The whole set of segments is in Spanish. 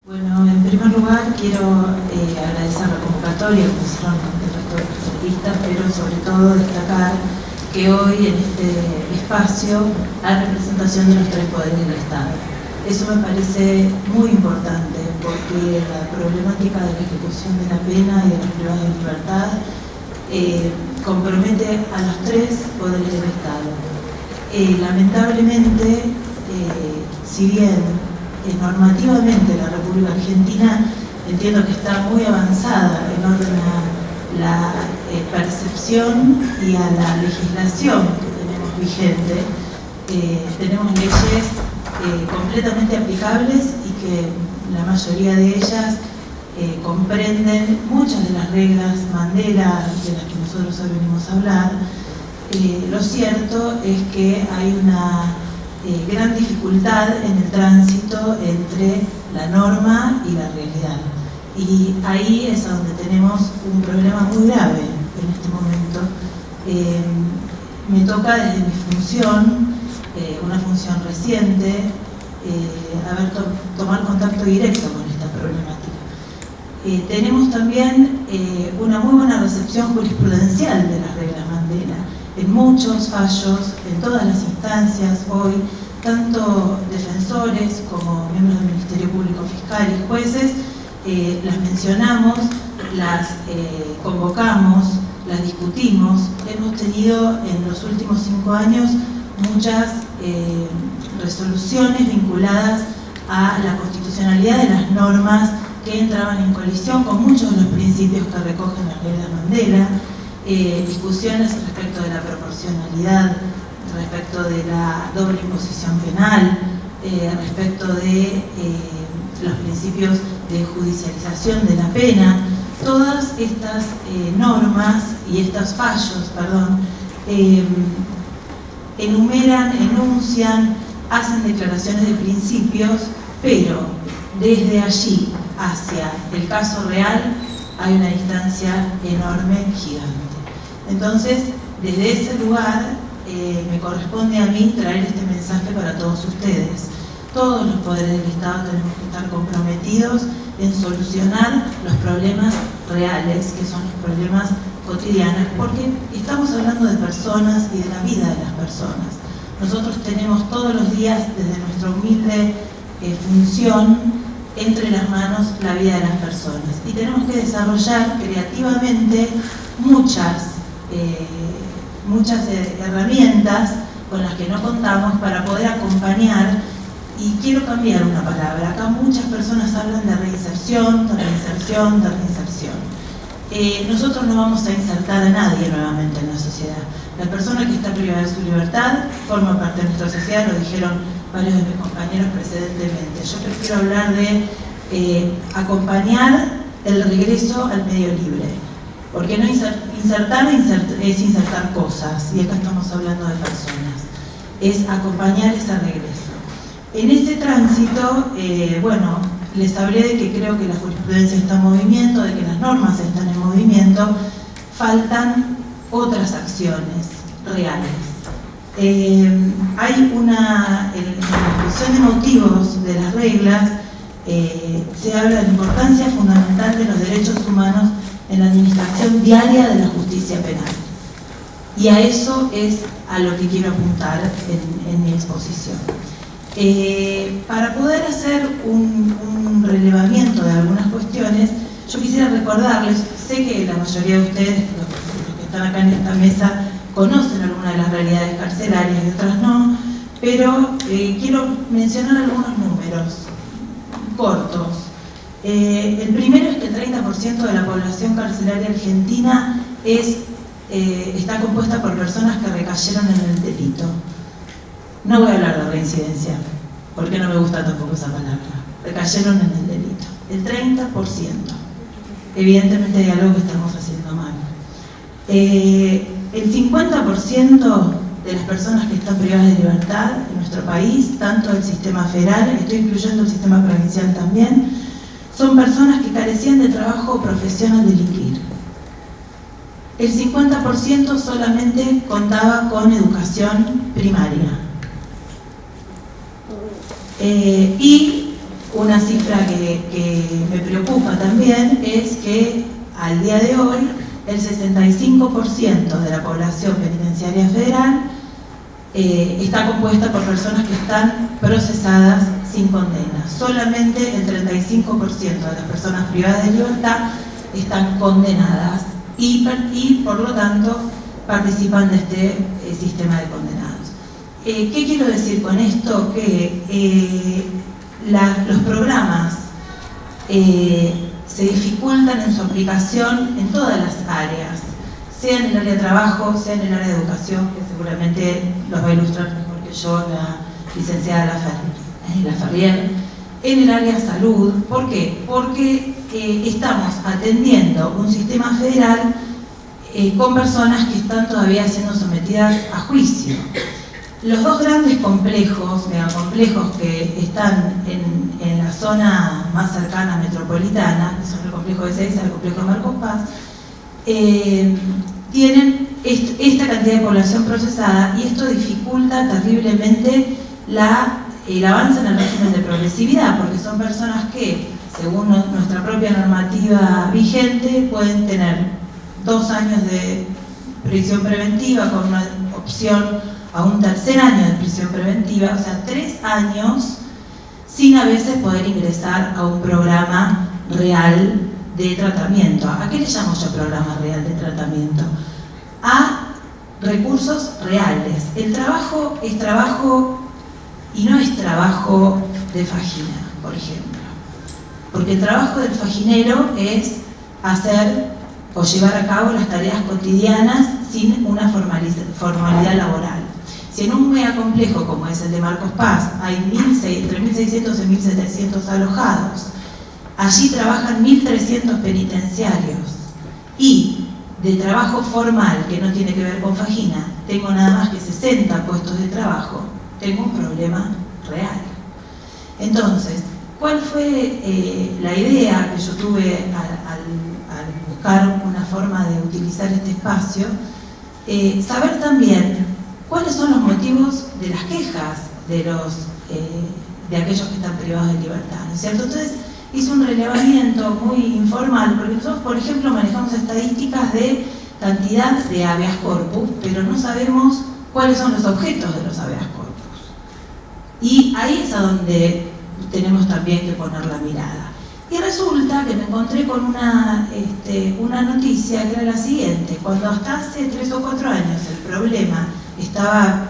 Bueno, en primer lugar quiero agradecer la convocatoria que hicieron el resto de los periodistas, pero sobre todo destacar que hoy en este espacio hay representación de los tres poderes del Estado. Eso me parece muy importante porque la problemática de la ejecución de la pena y de los privados de libertad compromete a los tres poderes del Estado. Lamentablemente, si bien normativamente la República Argentina entiendo que está muy avanzada en orden a la percepción y a la legislación que tenemos vigente, tenemos leyes completamente aplicables y que la mayoría de ellas comprenden muchas de las reglas Mandela de las que nosotros hoy venimos a hablar. Lo cierto es que hay una gran dificultad en el tránsito entre la norma y la realidad. Y ahí es donde tenemos un problema muy grave en este momento. Me toca desde mi función, una función reciente, tomar contacto directo con esta problemática. Tenemos también una muy buena recepción jurisprudencial de las reglas Mandela. En muchos fallos, en todas las instancias hoy, tanto defensores como miembros del Ministerio Público Fiscal y jueces, las mencionamos, las convocamos, las discutimos. Hemos tenido en los últimos 5 años muchas resoluciones vinculadas a la constitucionalidad de las normas que entraban en colisión con muchos de los principios que recogen las reglas Mandela. Discusiones respecto de la proporcionalidad, respecto de la doble imposición penal, respecto de los principios de judicialización de la pena. Todas estas normas y estos fallos, enumeran, enuncian, hacen declaraciones de principios, pero desde allí hacia el caso real hay una distancia enorme, gigante. Entonces, desde ese lugar me corresponde a mí traer este mensaje para todos ustedes. Todos los poderes del Estado tenemos que estar comprometidos en solucionar los problemas reales, que son los problemas cotidianos, porque estamos hablando de personas y de la vida de las personas. Nosotros tenemos todos los días, desde nuestra humilde función, entre las manos la vida de las personas. Y tenemos que desarrollar creativamente muchas herramientas con las que no contamos para poder acompañar. Y quiero cambiar una palabra. Acá muchas personas hablan de reinserción, de reinserción, de reinserción. Nosotros no vamos a insertar a nadie nuevamente en la sociedad. La persona que está privada de su libertad forma parte de nuestra sociedad, lo dijeron varios de mis compañeros precedentemente. Yo prefiero hablar de acompañar el regreso al medio libre. Porque no insertar es insertar cosas, y acá estamos hablando de personas. Es acompañar ese regreso. En ese tránsito, les hablé de que creo que la jurisprudencia está en movimiento, de que las normas están en movimiento, faltan otras acciones reales. Hay en la exposición de motivos de las reglas, se habla de la importancia fundamental de los derechos humanos en la administración diaria de la justicia penal. Y a eso es a lo que quiero apuntar en mi exposición. Para poder hacer un relevamiento de algunas cuestiones, yo quisiera recordarles, sé que la mayoría de ustedes, los que están acá en esta mesa, conocen algunas de las realidades carcelarias y otras no, pero quiero mencionar algunos números cortos. El primero es que el 30% de la población carcelaria argentina está compuesta por personas que recayeron en el delito. No voy a hablar de reincidencia, porque no me gusta tampoco esa palabra. Recayeron en el delito. El 30%. Evidentemente hay algo que estamos haciendo mal. El 50% de las personas que están privadas de libertad en nuestro país, tanto el sistema federal, estoy incluyendo el sistema provincial también, son personas que carecían de trabajo o profesión al delinquir. El 50% solamente contaba con educación primaria. Y Una cifra que me preocupa también es que al día de hoy el 65% de la población penitenciaria federal está compuesta por personas que están procesadas sin condena. Solamente el 35% de las personas privadas de libertad están condenadas y por lo tanto participan de este sistema de condenados. ¿Qué quiero decir con esto? Que los programas se dificultan en su aplicación en todas las áreas, sea en el área de trabajo, sea en el área de educación, que seguramente los va a ilustrar mejor que yo la licenciada Laferrière, en el área de salud. ¿Por qué? Porque estamos atendiendo un sistema federal con personas que están todavía siendo sometidas a juicio. Los dos grandes complejos, megacomplejos que están en la zona más cercana metropolitana, que son el complejo de Ezeiza y el complejo de Marcos Paz, tienen esta cantidad de población procesada, y esto dificulta terriblemente el avance en el régimen de progresividad, porque son personas que, según nuestra propia normativa vigente, pueden tener 2 años de prisión preventiva con una opción a un tercer año de prisión preventiva, o sea, 3 años sin a veces poder ingresar a un programa real de tratamiento. ¿A qué le llamo yo programa real de tratamiento? A recursos reales. El trabajo es trabajo y no es trabajo de fajina, por ejemplo. Porque el trabajo del fajinero es hacer o llevar a cabo las tareas cotidianas sin una formalidad laboral. Si en un megacomplejo como es el de Marcos Paz hay entre 1.600 y 1.700 alojados, allí trabajan 1.300 penitenciarios, y de trabajo formal que no tiene que ver con fajina tengo nada más que 60 puestos de trabajo, tengo un problema real. Entonces, ¿cuál fue la idea que yo tuve al buscar una forma de utilizar este espacio? Saber también cuáles son los motivos de las quejas de aquellos que están privados de libertad, ¿no es cierto? Entonces hice un relevamiento muy informal, porque nosotros, por ejemplo, manejamos estadísticas de cantidad de habeas corpus, pero no sabemos cuáles son los objetos de los habeas corpus. Y ahí es a donde tenemos también que poner la mirada. Y resulta que me encontré con una noticia que era la siguiente: cuando hasta hace 3 o 4 años el problema estaba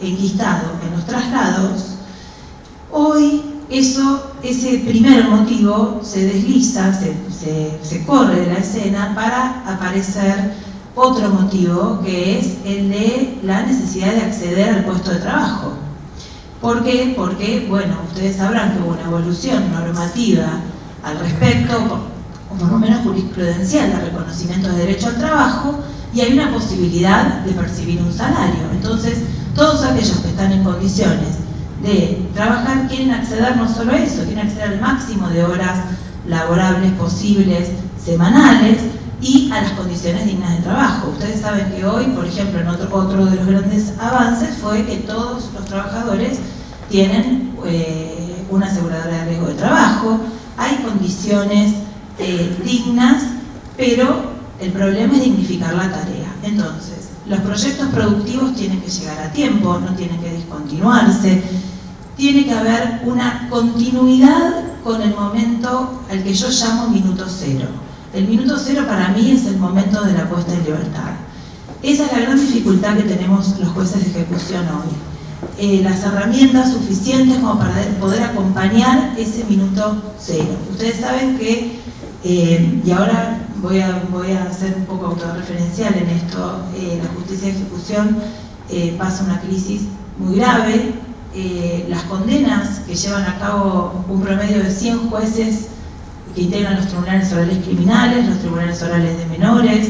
enquistado en los traslados, hoy ese primer motivo se desliza, se corre de la escena para aparecer otro motivo, que es el de la necesidad de acceder al puesto de trabajo. ¿Por qué? Bueno, ustedes sabrán que hubo una evolución normativa al respecto, o por lo menos jurisprudencial, de reconocimiento de derecho al trabajo, y hay una posibilidad de percibir un salario. Entonces, todos aquellos que están en condiciones de trabajar quieren acceder no solo a eso, quieren acceder al máximo de horas laborables posibles semanales y a las condiciones dignas de trabajo. Ustedes saben que hoy, por ejemplo, en otro de los grandes avances fue que todos los trabajadores tienen una aseguradora de riesgo de trabajo, hay condiciones dignas, pero el problema es dignificar la tarea. Entonces, los proyectos productivos tienen que llegar a tiempo, no tienen que discontinuarse, tiene que haber una continuidad con el momento al que yo llamo minuto cero. El minuto cero para mí es el momento de la puesta en libertad. Esa es la gran dificultad que tenemos los jueces de ejecución hoy. Las herramientas suficientes como para poder acompañar ese minuto cero. Ustedes saben que, y ahora voy a ser un poco autorreferencial en esto, la justicia de ejecución pasa una crisis muy grave. Las condenas que llevan a cabo un promedio de 100 jueces que integran los tribunales orales criminales, los tribunales orales de menores,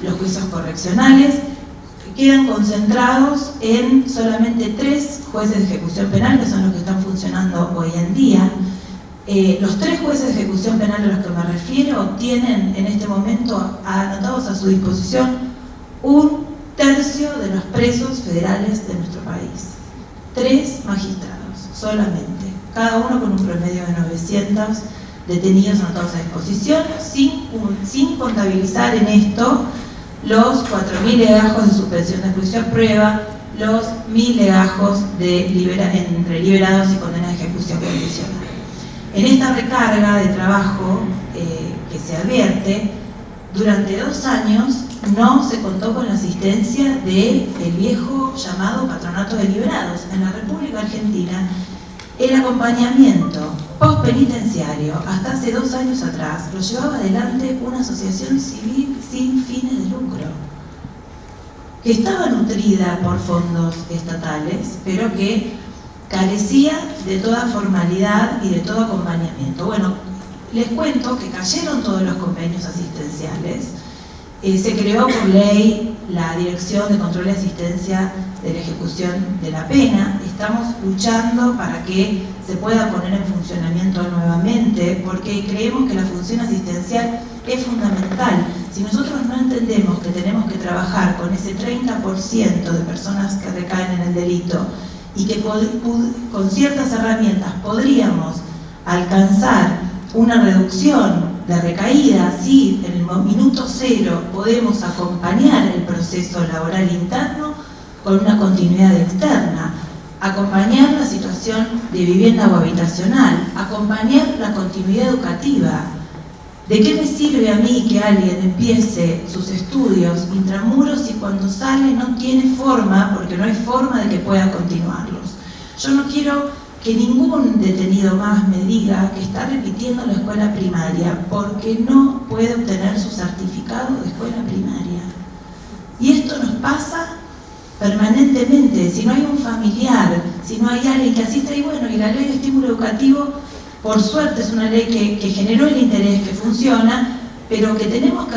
los juicios correccionales, quedan concentrados en solamente 3 jueces de ejecución penal, que son los que están funcionando hoy en día. Los 3 jueces de ejecución penal a los que me refiero tienen en este momento anotados a su disposición 1/3 de los presos federales de nuestro país. 3 magistrados solamente. cada uno con un promedio de 900 detenidos anotados a disposición, sin contabilizar en esto los 4.000 legajos de suspensión de juicio a prueba, los 1.000 legajos entre liberados y condenas de ejecución condicional. En esta recarga de trabajo que se advierte, durante 2 años no se contó con la asistencia del viejo llamado patronato de liberados. En la República Argentina, el acompañamiento postpenitenciario, hasta hace 2 años atrás, lo llevaba adelante una asociación civil sin fines de lucro, que estaba nutrida por fondos estatales, pero que carecía de toda formalidad y de todo acompañamiento. Bueno, les cuento que cayeron todos los convenios asistenciales. Se creó por ley la Dirección de Control y Asistencia de la Ejecución de la Pena. Estamos luchando para que se pueda poner en funcionamiento nuevamente, porque creemos que la función asistencial es fundamental. Si nosotros no entendemos que tenemos que trabajar con ese 30% de personas que recaen en el delito y que con ciertas herramientas podríamos alcanzar una reducción de recaída, si en el minuto 0 podemos acompañar el proceso laboral interno con una continuidad externa, acompañar la situación de vivienda o habitacional, acompañar la continuidad educativa. ¿De qué me sirve a mí que alguien empiece sus estudios intramuros y cuando sale no tiene forma, porque no hay forma de que pueda continuarlos? Yo no quiero que ningún detenido más me diga que está repitiendo la escuela primaria porque no puede obtener su certificado de escuela primaria. Y esto nos pasa permanentemente. Si no hay un familiar, si no hay alguien que asista, y bueno, y la ley de estímulo educativo, por suerte es una ley que generó el interés, que funciona, pero que tenemos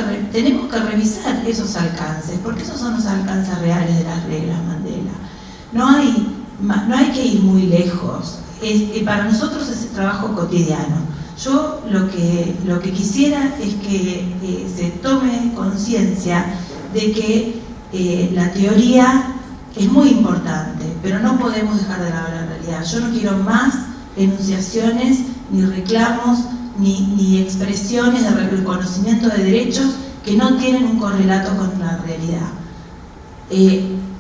que revisar esos alcances, porque esos son los alcances reales de las reglas Mandela. No hay que ir muy lejos. Para nosotros es trabajo cotidiano. Yo lo que quisiera es que se tome conciencia de que la teoría es muy importante, pero no podemos dejar de lado la realidad. Yo no quiero más enunciaciones, ni reclamos, ni expresiones de reconocimiento de derechos que no tienen un correlato con la realidad.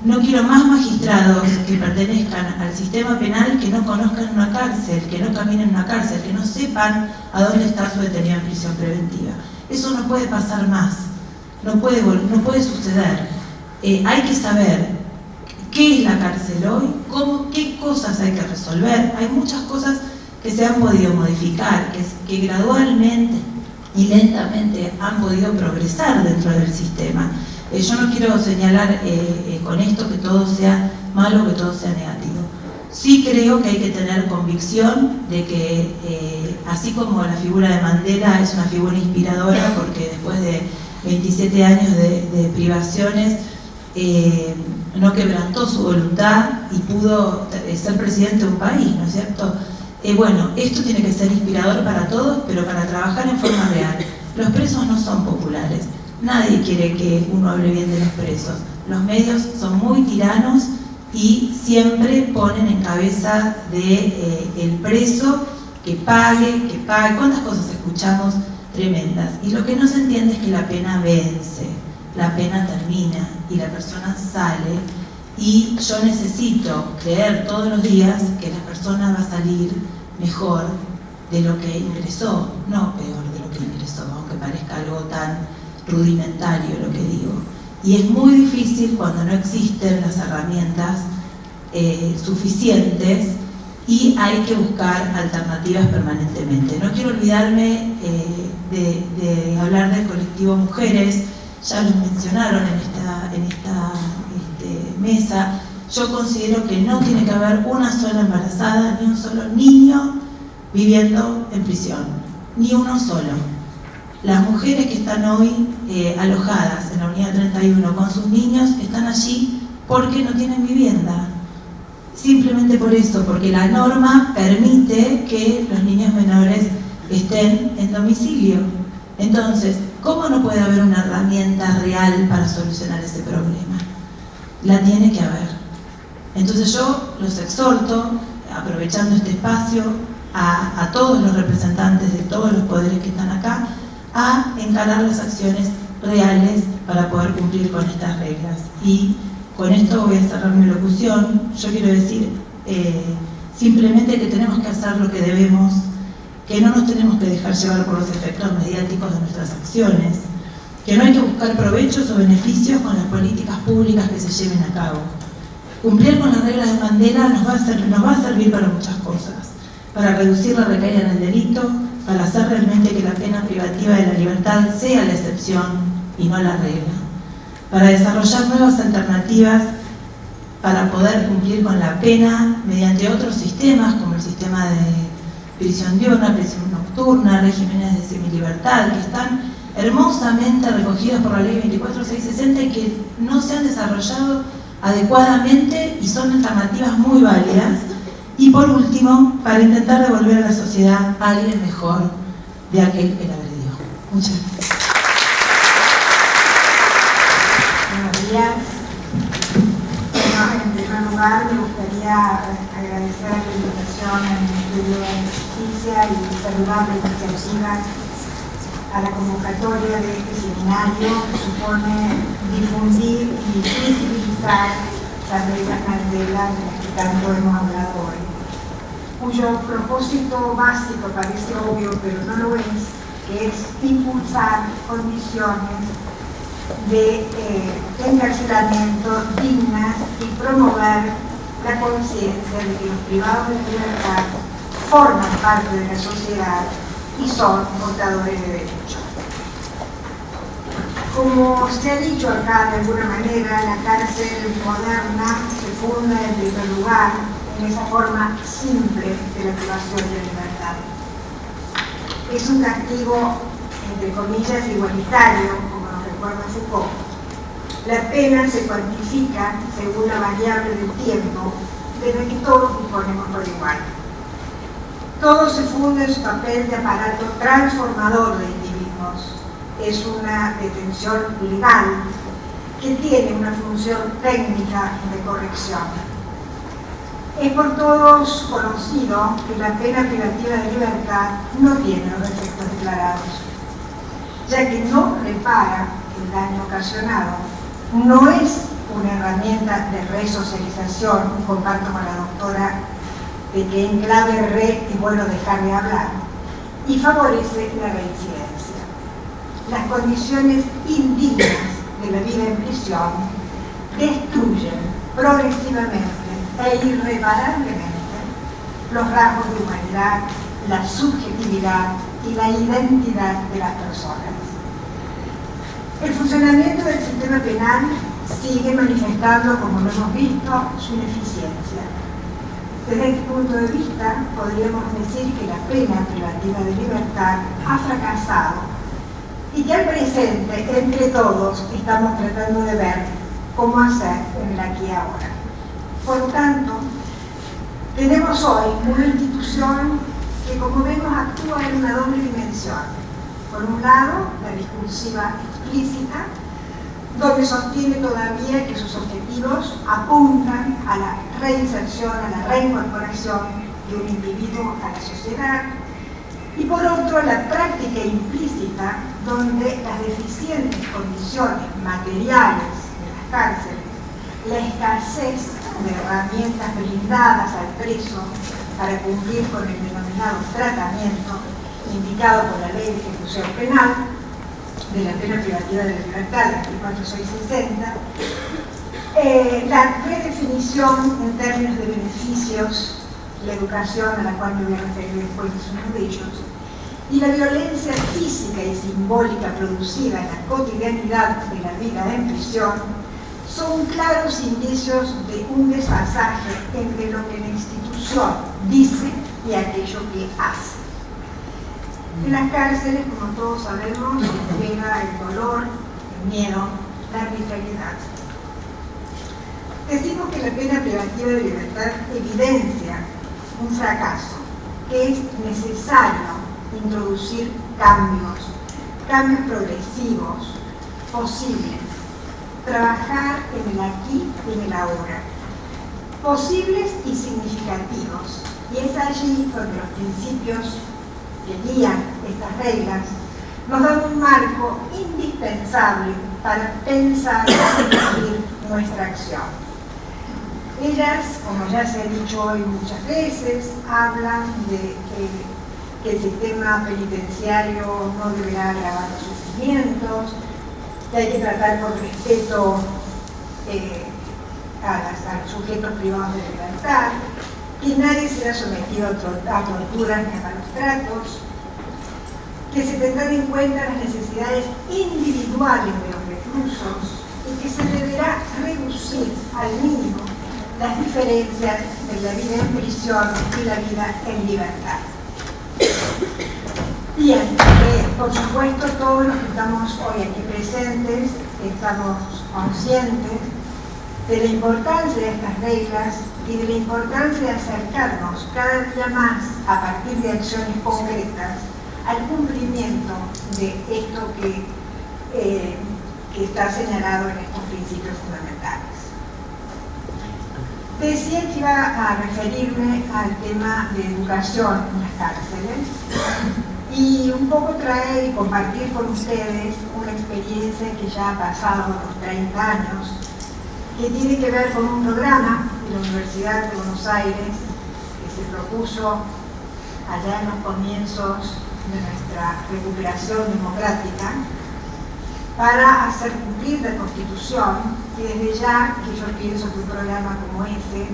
No quiero más magistrados que pertenezcan al sistema penal que no conozcan una cárcel, que no caminen en una cárcel, que no sepan a dónde está su detenido en prisión preventiva. Eso no puede pasar más, no puede suceder. Hay que saber qué es la cárcel hoy, qué cosas hay que resolver. Hay muchas cosas que se han podido modificar, que gradualmente y lentamente han podido progresar dentro del sistema. Yo no quiero señalar con esto que todo sea malo, que todo sea negativo. Sí creo que hay que tener convicción de que, así como la figura de Mandela es una figura inspiradora, porque después de 27 años de privaciones, no quebrantó su voluntad y pudo ser presidente de un país, ¿no es cierto? Bueno, esto tiene que ser inspirador para todos, pero para trabajar en forma real. Los presos no son populares. Nadie quiere que uno hable bien de los presos. Los medios son muy tiranos y siempre ponen en cabeza del preso que pague. ¿Cuántas cosas escuchamos tremendas? Y lo que no se entiende es que la pena vence, la pena termina y la persona sale. Y yo necesito creer todos los días que la persona va a salir mejor de lo que ingresó, no peor de lo que ingresó, aunque parezca algo tan rudimentario lo que digo. Y es muy difícil cuando no existen las herramientas suficientes y hay que buscar alternativas permanentemente. No quiero olvidarme de hablar del colectivo Mujeres, ya lo mencionaron en esta mesa. Yo considero que no tiene que haber una sola embarazada ni un solo niño viviendo en prisión, ni uno solo. Las mujeres que están hoy alojadas en la unidad 31 con sus niños están allí porque no tienen vivienda. Simplemente por eso, porque la norma permite que los niños menores estén en domicilio. Entonces, ¿cómo no puede haber una herramienta real para solucionar ese problema? La tiene que haber. Entonces yo los exhorto aprovechando este espacio, a todos los representantes de todos los poderes que están acá, a encarar las acciones reales para poder cumplir con estas reglas. Y con esto voy a cerrar mi locución. Yo quiero decir simplemente que tenemos que hacer lo que debemos, que no nos tenemos que dejar llevar por los efectos mediáticos de nuestras acciones, que no hay que buscar provechos o beneficios con las políticas públicas que se lleven a cabo. Cumplir con las reglas de Mandela nos va a servir para muchas cosas, para reducir la recaída en el delito, para hacer realmente que la pena privativa de la libertad sea la excepción y no la regla, para desarrollar nuevas alternativas para poder cumplir con la pena mediante otros sistemas, como el sistema de prisión diurna, prisión nocturna, regímenes de semilibertad, que están hermosamente recogidos por la ley 24660 y que no se han desarrollado adecuadamente y son alternativas muy válidas. Y por último, para intentar devolver a la sociedad a alguien mejor de aquel que la agredió. Muchas gracias. Buenos días. Bueno, en primer lugar me gustaría agradecer la invitación al Ministerio de Justicia y saludar la iniciativa a la convocatoria de este seminario que supone difundir y visibilizar las reglas Mandela de las que tanto hemos hablado hoy, cuyo propósito básico parece obvio, pero no lo es, que es impulsar condiciones de encarcelamiento dignas y promover la conciencia de que los privados de libertad forman parte de la sociedad y son portadores de derechos. Como se ha dicho acá de alguna manera, la cárcel moderna se funda en primer lugar en esa forma simple de la privación de libertad. Es un castigo, entre comillas, igualitario, como nos recuerda Foucault. La pena se cuantifica según la variable del tiempo, de la que todos disponemos por igual. Todo se funda en su papel de aparato transformador de individuos. Es una detención legal que tiene una función técnica de corrección. Es por todos conocido que la pena privativa de libertad no tiene los efectos declarados, ya que no repara el daño ocasionado, no es una herramienta de resocialización, comparto con la doctora de que en clave re es bueno dejar de hablar, y favorece la reincidencia. Las condiciones indignas de la vida en prisión destruyen progresivamente e irreparablemente los rasgos de humanidad, la subjetividad y la identidad de las personas. El funcionamiento del sistema penal sigue manifestando, como lo hemos visto, su ineficiencia. Desde este punto de vista, podríamos decir que la pena privativa de libertad ha fracasado y que al presente, entre todos, estamos tratando de ver cómo hacer en el aquí y ahora. Por tanto, tenemos hoy una institución que, como vemos, actúa en una doble dimensión. Por un lado, la discursiva explícita, donde sostiene todavía que sus objetivos apuntan a la reinserción, a la reincorporación de un individuo a la sociedad, y por otro, la práctica implícita, donde las deficientes condiciones materiales de las cárceles, la escasez de herramientas brindadas al preso para cumplir con el denominado tratamiento indicado por la Ley de Ejecución Penal, de la pena privativa de la libertad, la 24660, la redefinición en términos de beneficios, la educación a la cual me voy a referir después es uno de ellos, y la violencia física y simbólica producida en la cotidianidad de la vida en prisión son claros indicios de un desfasaje entre lo que la institución dice y aquello que hace. En las cárceles, como todos sabemos, impera el dolor, el miedo, la arbitrariedad. Decimos que la pena privativa de libertad evidencia un fracaso, que es necesario introducir cambios progresivos, posibles, trabajar en el aquí y en el ahora. posibles y significativos. Y es allí donde los principios que guían estas reglas nos dan un marco indispensable para pensar y dirigir nuestra acción. Ellas, como ya se ha dicho hoy muchas veces, hablan de que el sistema penitenciario no deberá agravar los sufrimientos, que hay que tratar con respeto a los sujetos privados de libertad, que nadie será sometido a torturas ni a malos tratos, que se tendrán en cuenta las necesidades individuales de los reclusos y que se deberá reducir al mínimo las diferencias de la vida en prisión y la vida en libertad. Bien, por supuesto todos los que estamos hoy aquí presentes estamos conscientes de la importancia de estas reglas y de la importancia de acercarnos cada día más a partir de acciones concretas al cumplimiento de esto que está señalado en estos principios fundamentales. Decía que iba a referirme al tema de educación en las cárceles y un poco traer y compartir con ustedes una experiencia que ya ha pasado los 30 años, que tiene que ver con un programa de la Universidad de Buenos Aires que se propuso allá en los comienzos de nuestra recuperación democrática para hacer cumplir la Constitución, y desde ya que yo pienso que un programa como este,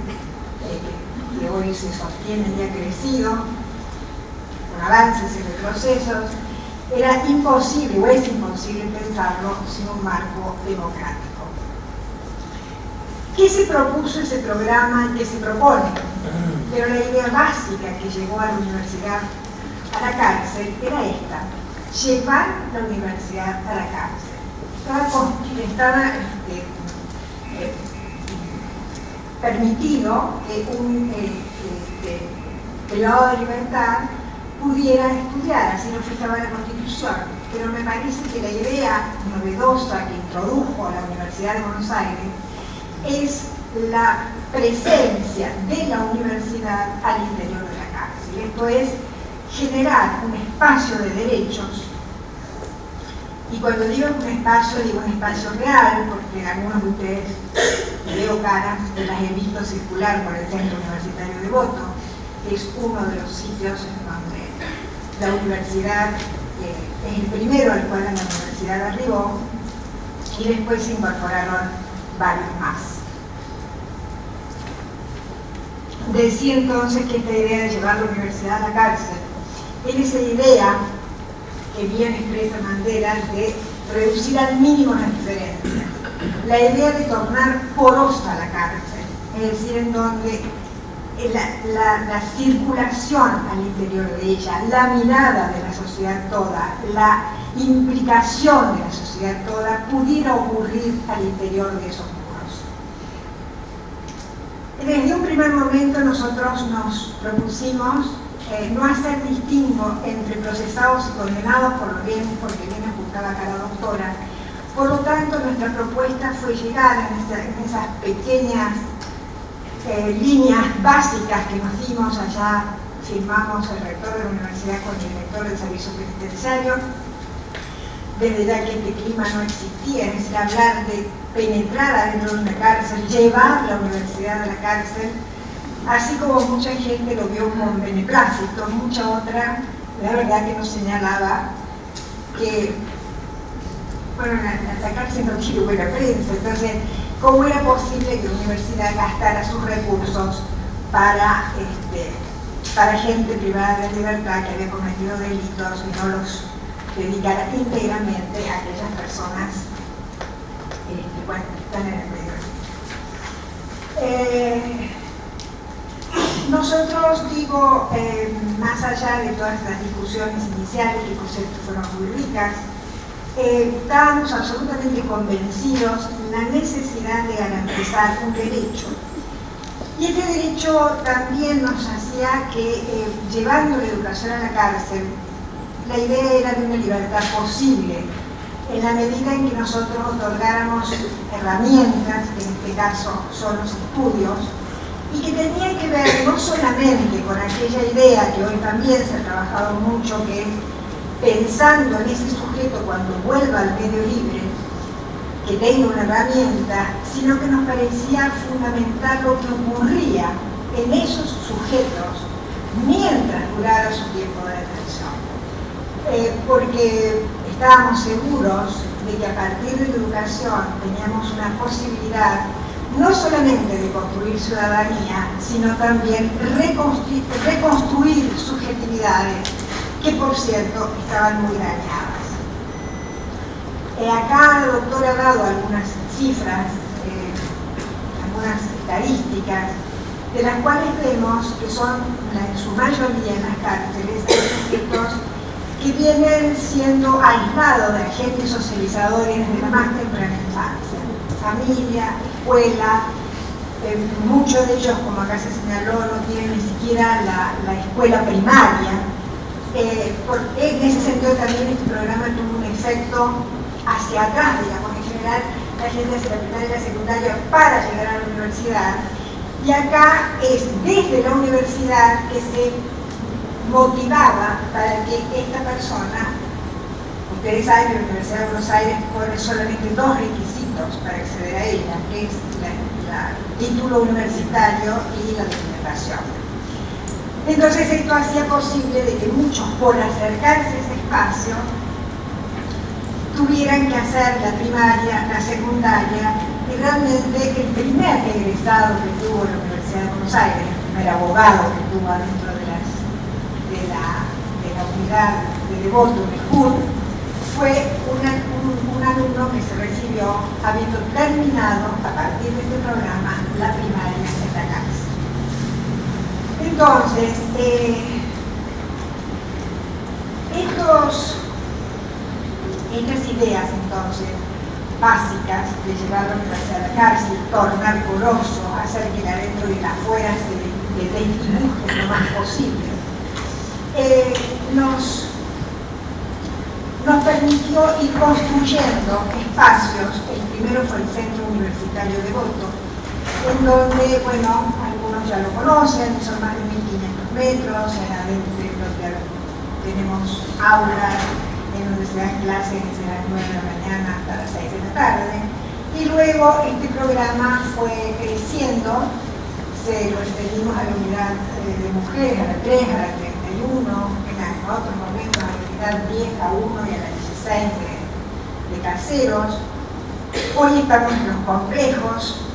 que hoy se sostiene y ha crecido, con avances y retrocesos, era imposible o es imposible pensarlo sin un marco democrático. ¿Qué se propuso ese programa y qué se propone? Pero la idea básica que llegó a la universidad, a la cárcel, era esta: llevar la universidad a la cárcel. Estaba permitido que un privado de libertad pudiera estudiar, así lo fijaba la Constitución, pero me parece que la idea novedosa que introdujo la Universidad de Buenos Aires es la presencia de la universidad al interior de la cárcel. Esto es generar un espacio de derechos, y cuando digo un espacio real, porque algunos de ustedes veo caras que las he visto circular por el Centro Universitario de Devoto, que es uno de los sitios en donde la universidad es el primero al cual la universidad arribó, y después se incorporaron varios más. Decía entonces que esta idea de llevar la universidad a la cárcel era esa idea que bien expresa Mandela de reducir al mínimo las diferencias, la idea de tornar porosa la cárcel, es decir, en donde la circulación al interior de ella, la mirada de la sociedad toda, la implicación de la sociedad toda pudiera ocurrir al interior de esos muros. Desde un primer momento nosotros nos propusimos no hacer distingo entre procesados y condenados por lo bien, porque bien apuntaba acá la doctora. Por lo tanto, nuestra propuesta fue llegar en esas pequeñas líneas básicas que nos dimos allá, firmamos el rector de la universidad con el director del servicio penitenciario, desde ya que este clima no existía, es decir, hablar de penetrar adentro de una cárcel, llevar la universidad a la cárcel, así como mucha gente lo vio con beneplácito, mucha otra, la verdad que nos señalaba que, bueno, la cárcel no tiene buena prensa, entonces, ¿cómo era posible que la universidad gastara sus recursos para gente privada de libertad que había cometido delitos y no los dedicara íntegramente a aquellas personas que están en el medio? Nosotros, digo, más allá de todas las discusiones iniciales, que por cierto fueron muy ricas, estábamos absolutamente convencidos de la necesidad de garantizar un derecho. Y este derecho también nos hacía que, llevando la educación a la cárcel, la idea era de una libertad posible, en la medida en que nosotros otorgáramos herramientas, que en este caso son los estudios, y que tenía que ver no solamente con aquella idea que hoy también se ha trabajado mucho, que es pensando en ese sujeto cuando vuelva al medio libre, que tenga una herramienta, sino que nos parecía fundamental lo que ocurría en esos sujetos mientras durara su tiempo de detención. Porque estábamos seguros de que a partir de la educación teníamos una posibilidad no solamente de construir ciudadanía, sino también reconstruir subjetividades que, por cierto, estaban muy dañadas. Acá el doctor ha dado algunas cifras, algunas estadísticas, de las cuales vemos que son, en su mayoría en las cárceles, sujetos que vienen siendo aislados de agentes socializadores desde la más temprana infancia. Familia, escuela, muchos de ellos, como acá se señaló, no tienen ni siquiera la escuela primaria. En ese sentido también este programa tuvo un efecto hacia atrás, digamos, en general la gente hace la primaria y la secundaria para llegar a la universidad, y acá es desde la universidad que se motivaba para que esta persona, ustedes saben que la Universidad de Buenos Aires pone solamente dos requisitos para acceder a ella, que es el título universitario y la documentación. Entonces esto hacía posible de que muchos, por acercarse a ese espacio, tuvieran que hacer la primaria, la secundaria, y realmente el primer egresado que tuvo la Universidad de Buenos Aires, el primer abogado que tuvo adentro de la unidad de Devoto de JUR, fue un alumno que se recibió habiendo terminado a partir de este programa la primaria en la cárcel. Entonces, estas ideas entonces básicas de llevarlo a la cárcel, tornar poroso, hacer que el adentro y el afuera se desdibujen lo más posible, nos permitió ir construyendo espacios. El primero fue el Centro Universitario Devoto, en donde, bueno, algunos ya lo conocen, son más de 1.500 metros, adentro tenemos aulas en donde se dan clases desde las 9 de la mañana hasta las 6 de la tarde, y luego este programa fue creciendo, se lo extendimos a la unidad de mujeres, a la 3, a la 31, en otros momentos a la unidad 10, a 1 y a la 16 de caseros. Hoy estamos en los complejos,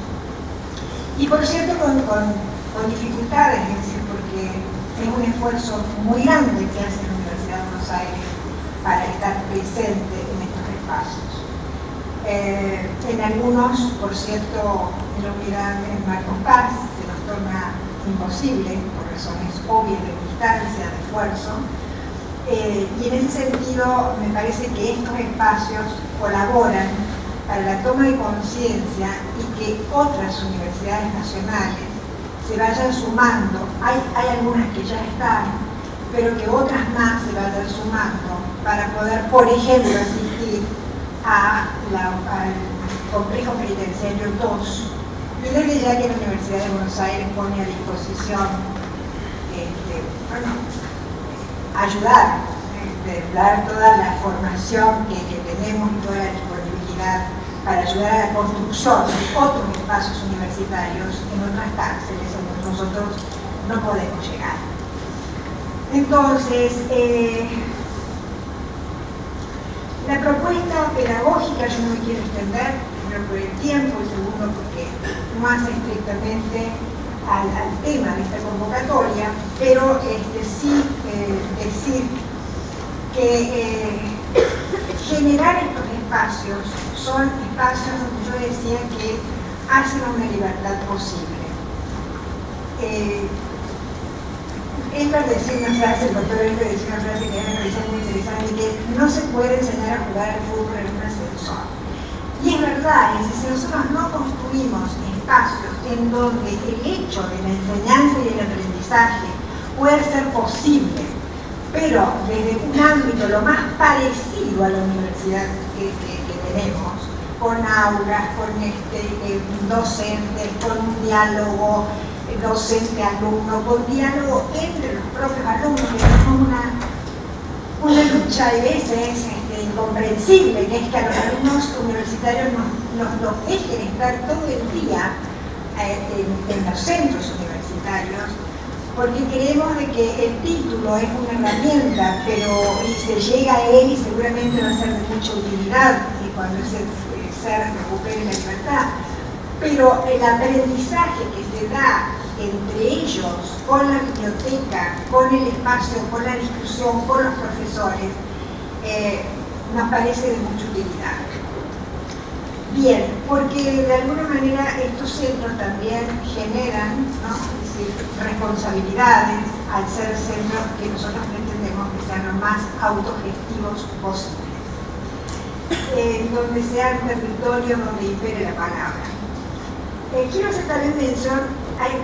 y por cierto con dificultades, es decir, porque es un esfuerzo muy grande que hace la Universidad de Buenos Aires para estar presente en estos espacios. En algunos, por cierto, en la unidad en Marcos Paz se nos torna imposible, por razones obvias de distancia, de esfuerzo, y en ese sentido me parece que estos espacios colaboran para la toma de conciencia y que otras universidades nacionales se vayan sumando. Hay algunas que ya están, pero que otras más se vayan sumando para poder, por ejemplo, asistir al complejo penitenciario 2. Y desde ya que la Universidad de Buenos Aires pone a disposición, ayudar, dar toda la formación que tenemos y toda la disponibilidad para ayudar a la construcción de otros espacios universitarios en otras cárceles en donde nosotros no podemos llegar. Entonces, la propuesta pedagógica, yo no me quiero extender, primero por el tiempo y segundo porque no hace estrictamente al tema de esta convocatoria, pero sí decir que generar estos espacios son espacios donde yo decía que hacen una libertad posible. Él decía una frase, el doctor Él decía una frase que a mí me pareció muy interesante, que no se puede enseñar a jugar al fútbol en un ascensor. Y es verdad, es decir, nosotros no construimos espacios en donde el hecho de la enseñanza y el aprendizaje puede ser posible, pero desde un ámbito lo más parecido a la universidad que tenemos, con aulas, con docentes, con un diálogo docente-alumno, con diálogo entre los propios alumnos, que tenemos una lucha a veces incomprensible, que es que a los alumnos universitarios nos dejen estar todo el día en los centros universitarios, porque creemos de que el título es una herramienta, pero y se llega a él y seguramente va a ser de mucha utilidad cuando ese ser recupere la libertad, pero el aprendizaje que se da entre ellos, con la biblioteca, con el espacio, con la discusión, con los profesores, nos parece de mucha utilidad. Bien, porque de alguna manera estos centros también generan, ¿no?, es decir, responsabilidades al ser centros que nosotros pretendemos que sean lo más autogestivos posibles, donde sean territorios donde impere la palabra. Quiero hacer también mención,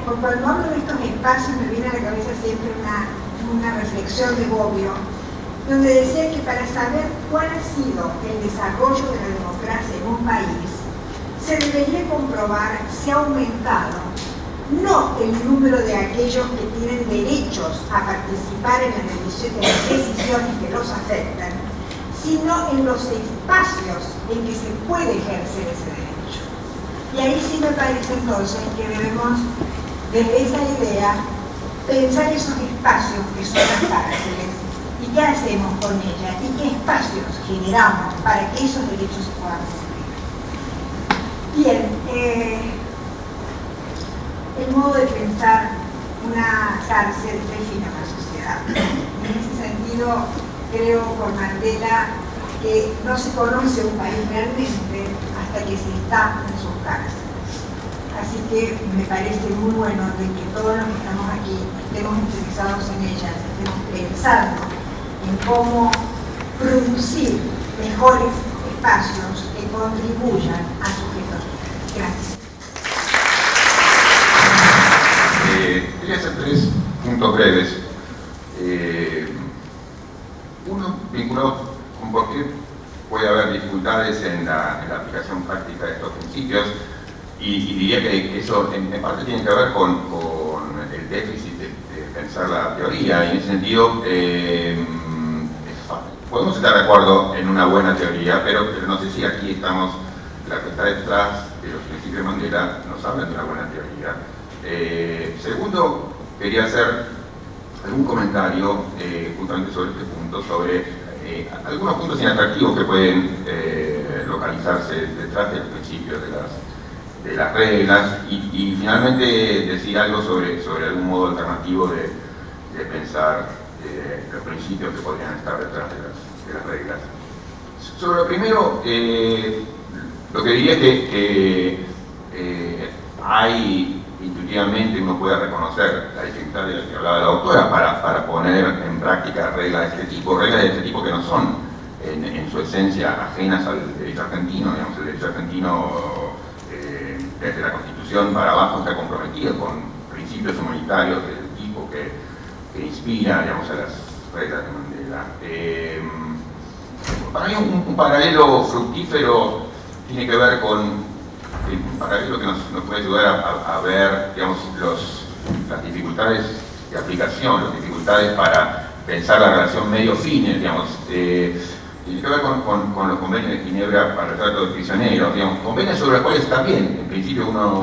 cuando hablo de estos espacios me viene a la cabeza siempre una reflexión de Bobbio, donde decía que para saber cuál ha sido el desarrollo de la democracia en un país, se debería comprobar si ha aumentado no el número de aquellos que tienen derechos a participar en las decisiones que los afectan, sino en los espacios en que se puede ejercer ese derecho. Y ahí sí me parece entonces que debemos, desde esa idea, pensar esos espacios que son las cárceles y qué hacemos con ellas y qué espacios generamos para que esos derechos se puedan cumplir. Bien, el modo de pensar una cárcel define una sociedad. En ese sentido, creo con Mandela que no se conoce un país realmente hasta que se está en sus cárceles. Así que me parece muy bueno de que todos los que estamos aquí estemos interesados en ellas, estemos pensando en cómo producir mejores espacios que contribuyan a sujetos libres. Gracias. Quería hacer 3 puntos breves. Uno, vinculado con por qué puede haber dificultades en la aplicación práctica de estos principios, y diría que eso en parte tiene que ver con el déficit de pensar la teoría, y en ese sentido podemos estar de acuerdo en una buena teoría, pero no sé si aquí estamos, la que está detrás de los principios de Mandela nos hablan de una buena teoría. Segundo, quería hacer algún comentario justamente sobre este punto, sobre algunos puntos inatractivos que pueden localizarse detrás del principio de las reglas, y finalmente decir algo sobre algún modo alternativo de pensar los principios que podrían estar detrás de las reglas. Sobre lo primero, lo que diría es que hay, intuitivamente uno puede reconocer la dificultad de la que hablaba la autora para poner en práctica reglas de este tipo que no son en su esencia ajenas al derecho argentino. Digamos, el derecho argentino desde la Constitución para abajo está comprometido con principios humanitarios del tipo que inspira, digamos, a las reglas de Mandela. Para mí un paralelo fructífero tiene que ver con un paralelo que nos puede ayudar a ver, digamos, las dificultades de aplicación, las dificultades para pensar la relación medio-fines, digamos. Tiene que ver con los convenios de Ginebra para el trato de prisioneros, digamos, convenios sobre los cuales también, en principio, uno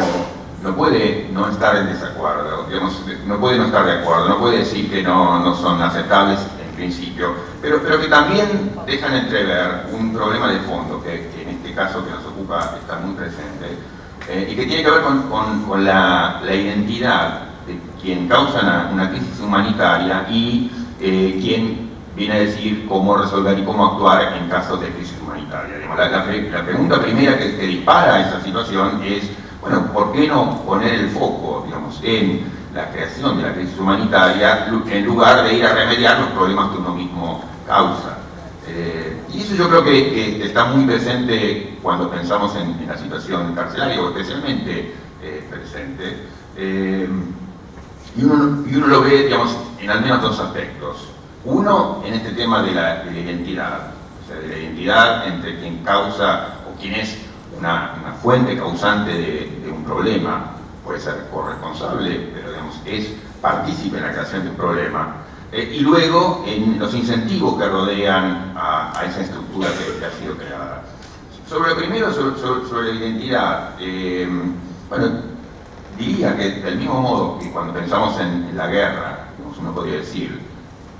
no puede no estar en desacuerdo, digamos, no puede no estar de acuerdo, no puede decir que no son aceptables en principio, pero que también dejan entrever un problema de fondo que en este caso que nos ocupa está muy presente, y que tiene que ver con la identidad de quien causa una crisis humanitaria y quien viene a decir cómo resolver y cómo actuar en casos de crisis humanitaria. Digamos, la pregunta primera que dispara esa situación es, bueno, ¿por qué no poner el foco, digamos, en la creación de la crisis humanitaria en lugar de ir a remediar los problemas que uno mismo causa? Y eso yo creo que está muy presente cuando pensamos en la situación carcelaria, o especialmente presente. Y uno lo ve, digamos, en al menos 2 aspectos. Uno, en este tema de la identidad, o sea, de la identidad entre quien causa o quien es una fuente causante de un problema, puede ser corresponsable, pero digamos, es partícipe en la creación de un problema. Y luego en los incentivos que rodean a esa estructura que ha sido creada. Sobre lo primero, sobre la identidad, bueno, diría que del mismo modo que cuando pensamos en la guerra, digamos, uno podría decir,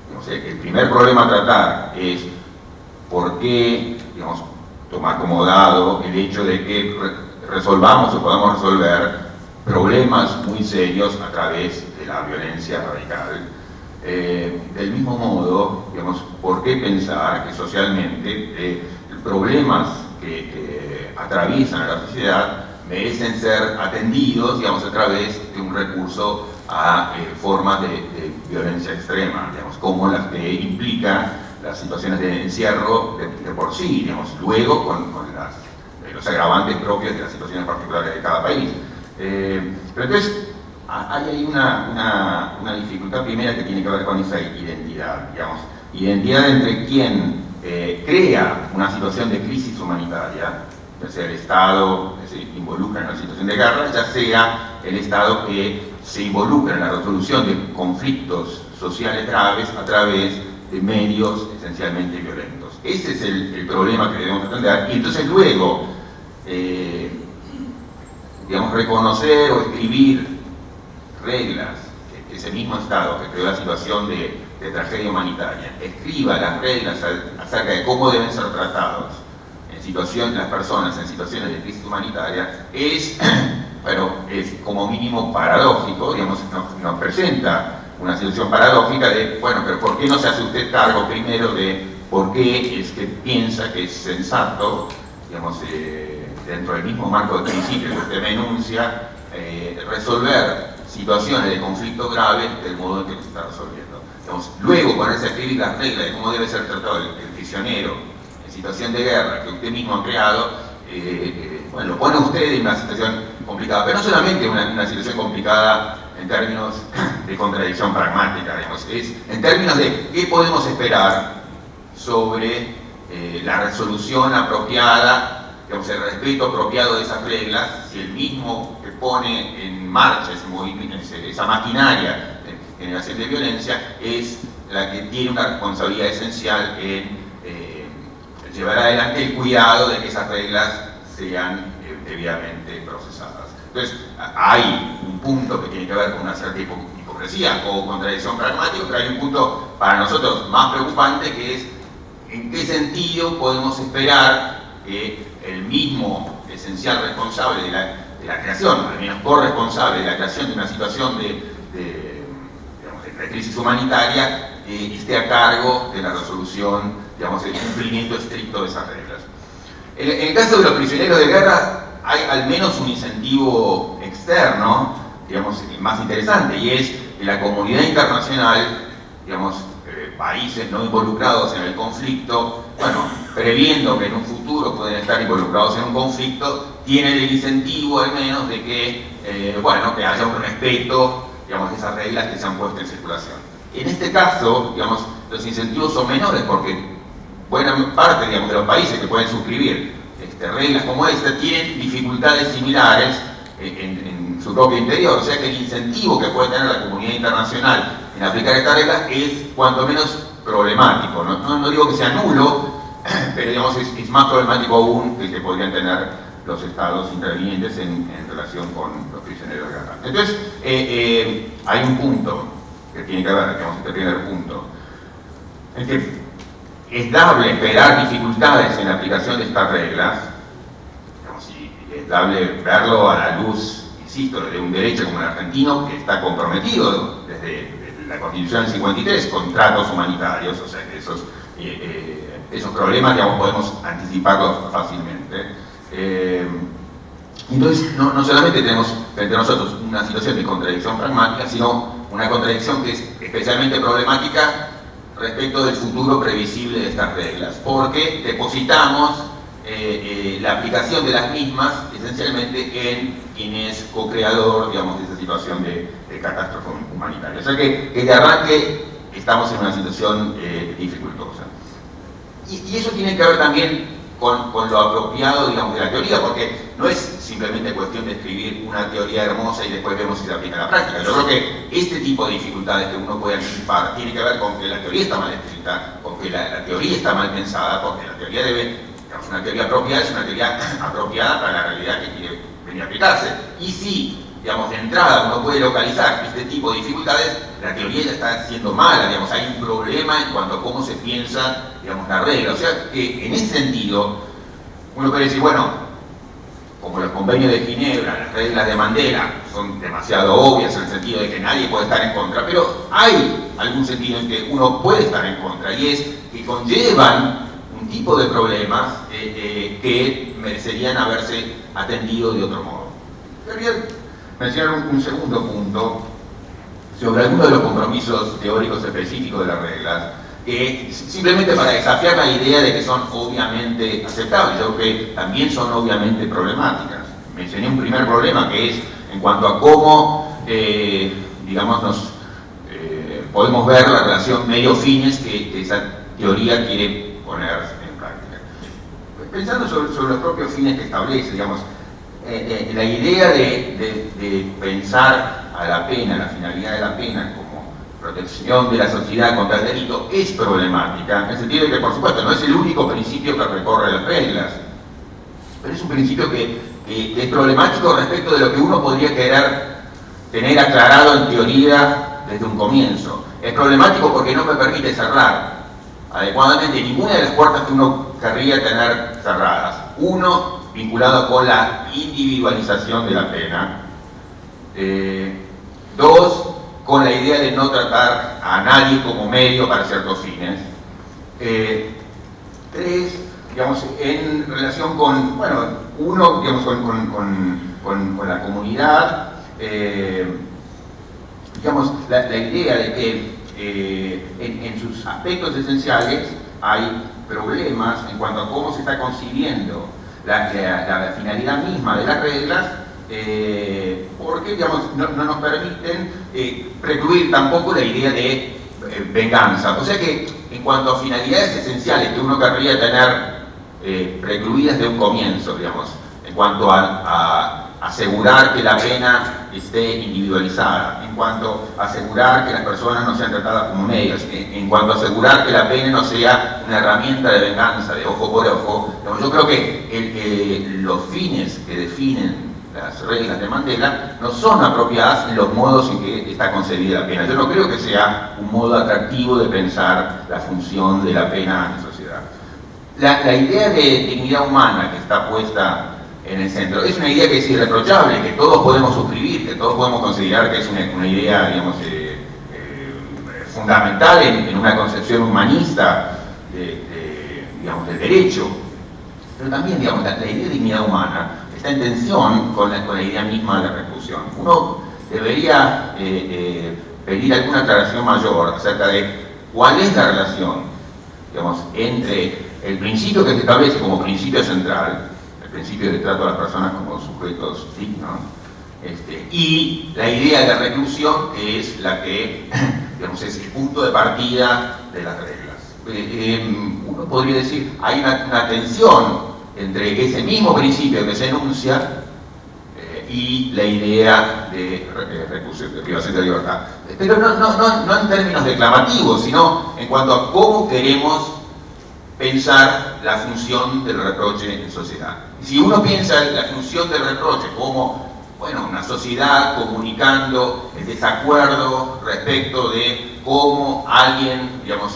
digamos, el primer problema a tratar es por qué, digamos, tomar como dado el hecho de que resolvamos o podamos resolver problemas muy serios a través de la violencia radical. Del mismo modo, digamos, ¿por qué pensar que socialmente problemas que atraviesan a la sociedad merecen ser atendidos, digamos, a través de un recurso a formas de violencia extrema, digamos, como las que implican las situaciones de encierro de por sí, digamos, luego con los agravantes propios de las situaciones particulares de cada país. Pero entonces, hay ahí una dificultad primera que tiene que ver con esa identidad, digamos, identidad entre quien crea una situación de crisis humanitaria, ya sea el Estado que se involucra en una situación de guerra, ya sea el Estado que se involucra en la resolución de conflictos sociales graves a través de medios esencialmente violentos. Ese es el problema que debemos atender, y entonces luego, digamos, reconocer o escribir reglas que ese mismo Estado que creó la situación de tragedia humanitaria escriba las reglas acerca de cómo deben ser tratados las personas en situaciones de crisis humanitaria es, bueno, es como mínimo paradójico, digamos, nos presenta una situación paradójica de, bueno, pero ¿por qué no se hace usted cargo primero de por qué es que piensa que es sensato, digamos, dentro del mismo marco de principios que usted me enuncia, resolver situaciones de conflicto grave del modo en que se está resolviendo? Digamos, luego ponerse a escribir las reglas de cómo debe ser tratado el prisionero en situación de guerra que usted mismo ha creado, bueno, lo pone usted en una situación complicada, pero no solamente una situación complicada en términos de contradicción pragmática, digamos, es en términos de qué podemos esperar sobre la resolución apropiada, digamos, el respeto apropiado de esas reglas, si el mismo que pone en marcha ese movimiento, esa maquinaria de generación de violencia, es la que tiene una responsabilidad esencial en llevar adelante el cuidado de que esas reglas sean debidamente procesadas. Entonces, hay un punto que tiene que ver con una cierta hipocresía o contradicción pragmática, pero hay un punto para nosotros más preocupante, que es en qué sentido podemos esperar que el mismo esencial responsable de la creación, al menos corresponsable de la creación de una situación de crisis humanitaria, esté a cargo de la resolución, digamos, el cumplimiento estricto de esas reglas. En el caso de los prisioneros de guerra hay al menos un incentivo externo, digamos, más interesante, y es que la comunidad internacional, digamos, países no involucrados en el conflicto, bueno, previendo que en un futuro pueden estar involucrados en un conflicto, tienen el incentivo al menos de que, bueno, que haya un respeto, digamos, de esas reglas que se han puesto en circulación. En este caso, digamos, los incentivos son menores porque buena parte, digamos, de los países que pueden suscribir reglas como esta tienen dificultades similares en su propio interior, o sea que el incentivo que puede tener la comunidad internacional en aplicar estas reglas es cuanto menos problemático. No digo que sea nulo, pero digamos es más problemático aún que el que podrían tener los estados intervinientes en relación con los prisioneros de guerra. Entonces, hay un punto que tiene que ver, digamos, este primer punto, en que es dable esperar dificultades en la aplicación de estas reglas, digamos, y es dable verlo a la luz, insisto, de un derecho como el argentino que está comprometido desde la Constitución del 53 con tratos humanitarios, o sea que esos problemas, digamos, podemos anticiparlos fácilmente. Entonces, no solamente tenemos frente a nosotros una situación de contradicción pragmática, sino una contradicción que es especialmente problemática respecto del futuro previsible de estas reglas, porque depositamos la aplicación de las mismas esencialmente en quien es co-creador, digamos, de esa situación de catástrofe humanitaria. O sea que de arranque estamos en una situación dificultosa. Y eso tiene que ver también con lo apropiado, digamos, de la teoría, porque no es simplemente cuestión de escribir una teoría hermosa y después vemos si se aplica en la práctica. Yo creo que este tipo de dificultades que uno puede anticipar tiene que ver con que la teoría está mal escrita, con que la teoría está mal pensada, porque la teoría debe, digamos, una teoría apropiada es una teoría apropiada para la realidad que quiere venir a aplicarse. Y si, digamos, de entrada uno puede localizar este tipo de dificultades, la teoría ya está siendo mala, digamos, hay un problema en cuanto a cómo se piensa, digamos, la regla. O sea, que en ese sentido, uno puede decir, bueno, como los convenios de Ginebra, las reglas de Mandela, son demasiado obvias en el sentido de que nadie puede estar en contra, pero hay algún sentido en que uno puede estar en contra, y es que conllevan un tipo de problemas que merecerían haberse atendido de otro modo. Quería mencionar un segundo punto sobre algunos de los compromisos teóricos específicos de las reglas, simplemente para desafiar la idea de que son obviamente aceptables. Yo creo que también son obviamente problemáticas. Mencioné un primer problema, que es en cuanto a cómo, digamos, podemos ver la relación medio-fines que esa teoría quiere poner en práctica. Pensando sobre los propios fines que establece, digamos, la idea de pensar a la pena, la finalidad de la pena como protección de la sociedad contra el delito es problemática, en el sentido de que, por supuesto, no es el único principio que recorre las reglas, pero es un principio que es problemático respecto de lo que uno podría querer tener aclarado en teoría desde un comienzo. Es problemático porque no me permite cerrar adecuadamente ninguna de las puertas que uno querría tener cerradas. Uno, vinculado con la individualización de la pena. Dos, con la idea de no tratar a nadie como medio para ciertos fines. Tres, digamos, en relación con, bueno, uno, digamos, con la comunidad, digamos, la idea de que en sus aspectos esenciales hay problemas en cuanto a cómo se está concibiendo la finalidad misma de las reglas, porque, digamos, no nos permiten precluir tampoco la idea de venganza. O sea que en cuanto a finalidades esenciales que uno querría tener precluidas de un comienzo, digamos, en cuanto a asegurar que la pena esté individualizada, en cuanto a asegurar que las personas no sean tratadas como medios, en cuanto a asegurar que la pena no sea una herramienta de venganza, de ojo por ojo. Yo creo que los fines que definen las reglas de Mandela no son apropiadas en los modos en que está concebida la pena. Yo no creo que sea un modo atractivo de pensar la función de la pena en sociedad. La idea de dignidad humana que está puesta en el centro es una idea que es irreprochable, que todos podemos suscribir, que todos podemos considerar que es una idea, digamos, fundamental en una concepción humanista digamos, del derecho. Pero también, digamos, la idea de dignidad humana está en tensión con la idea misma de la reclusión. Uno debería pedir alguna aclaración mayor acerca de cuál es la relación, digamos, entre el principio que se establece como principio central, el principio de trato a las personas como sujetos dignos, y la idea de la reclusión, que es la que, digamos, es el punto de partida de las reglas. Uno podría decir, hay una tensión entre ese mismo principio que se enuncia y la idea de reclusión, de privación de libertad. Pero no en términos declamativos, sino en cuanto a cómo queremos pensar la función del reproche en sociedad. Si uno piensa la función del reproche como, bueno, una sociedad comunicando el desacuerdo respecto de cómo alguien, digamos,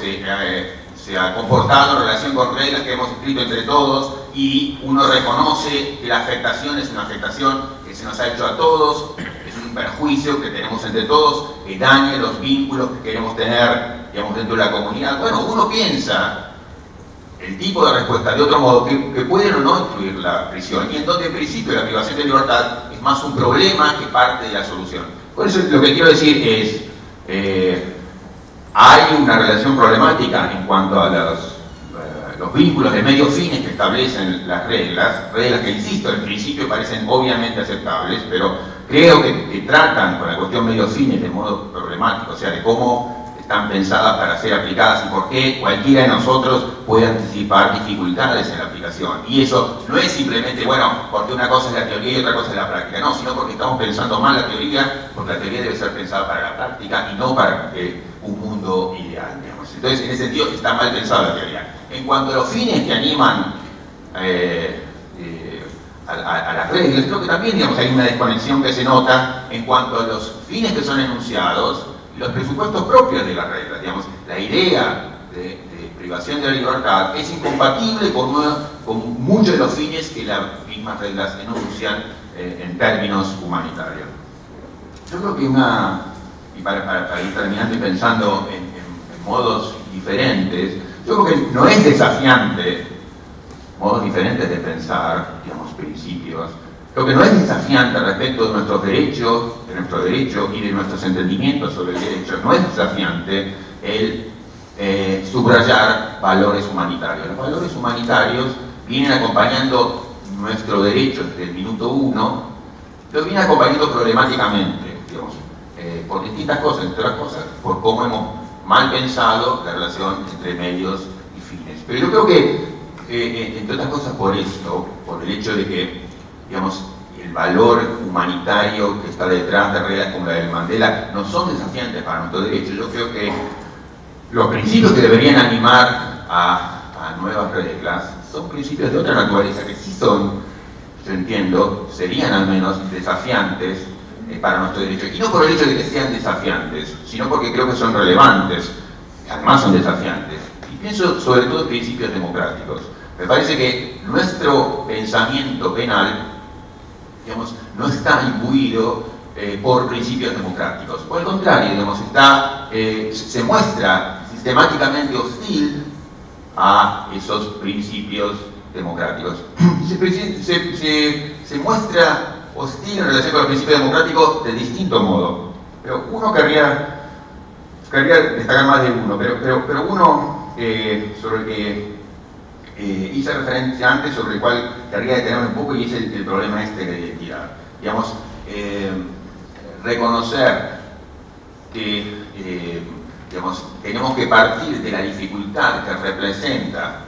se ha comportado en relación con reglas que hemos escrito entre todos, y uno reconoce que la afectación es una afectación que se nos ha hecho a todos, es un perjuicio que tenemos entre todos, que daña los vínculos que queremos tener, digamos, dentro de la comunidad. Bueno, uno piensa el tipo de respuesta de otro modo que pueden o no incluir la prisión, y en donde el principio de la privación de libertad es más un problema que parte de la solución. Por eso lo que quiero decir es, hay una relación problemática en cuanto a los vínculos de medios fines que establecen las reglas que, insisto, en principio parecen obviamente aceptables, pero creo que tratan con la cuestión medios fines de modo problemático, o sea, de cómo están pensadas para ser aplicadas y por qué cualquiera de nosotros puede anticipar dificultades en la aplicación. Y eso no es simplemente, bueno, porque una cosa es la teoría y otra cosa es la práctica, no, sino porque estamos pensando mal la teoría, porque la teoría debe ser pensada para la práctica y no para un mundo ideal, digamos. Entonces, en ese sentido, está mal pensada la teoría. En cuanto a los fines que animan a las reglas, creo que también, digamos, hay una desconexión que se nota en cuanto a los fines que son enunciados y los presupuestos propios de las reglas. Digamos, la idea de privación de la libertad es incompatible con muchos de los fines que las mismas reglas enuncian en términos humanitarios. Yo creo que y para ir terminando y pensando en modos diferentes, yo creo que no es desafiante modos diferentes de pensar, digamos, principios. Lo que no es desafiante respecto de nuestros derechos, de nuestro derecho y de nuestros entendimientos sobre el derecho, no es desafiante el subrayar valores humanitarios. Los valores humanitarios vienen acompañando nuestro derecho desde el minuto uno, lo vienen acompañando problemáticamente, digamos, por distintas cosas, entre otras cosas, por cómo hemos mal pensado la relación entre medios y fines. Pero yo creo que entre otras cosas por esto, por el hecho de que, digamos, el valor humanitario que está detrás de reglas como la del Mandela no son desafiantes para nuestro derecho. Yo creo que los principios que deberían animar a nuevas reglas son principios de otra naturaleza que sí son, yo entiendo, serían al menos desafiantes para nuestro derecho. Y no por el hecho de que sean desafiantes, sino porque creo que son relevantes, además son desafiantes. Y pienso sobre todo en principios democráticos. Me parece que nuestro pensamiento penal, digamos, no está imbuido por principios democráticos. Por el contrario, digamos, se muestra sistemáticamente hostil a esos principios democráticos. Se muestra hostil en relación con los principios democráticos de distinto modo. Pero uno querría destacar más de uno, pero uno sobre el que hice referencia antes, sobre el cual querría detenerme un poco, y es el problema de la identidad. Digamos, reconocer que digamos, tenemos que partir de la dificultad que representa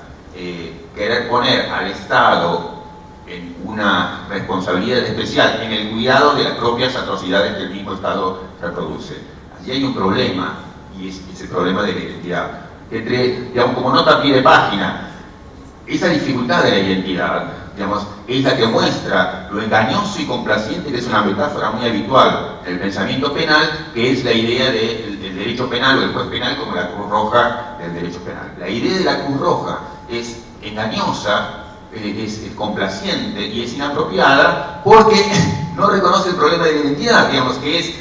querer poner al Estado en una responsabilidad especial en el cuidado de las propias atrocidades que el mismo Estado reproduce. Allí hay un problema, y es el problema de la identidad. Digamos, como nota a pie de página, esa dificultad de la identidad, digamos, es la que muestra lo engañoso y complaciente, que es una metáfora muy habitual en el pensamiento penal, que es la idea del derecho penal o el juez penal como la cruz roja del derecho penal. La idea de la cruz roja es engañosa, es complaciente y es inapropiada porque no reconoce el problema de la identidad, digamos, que es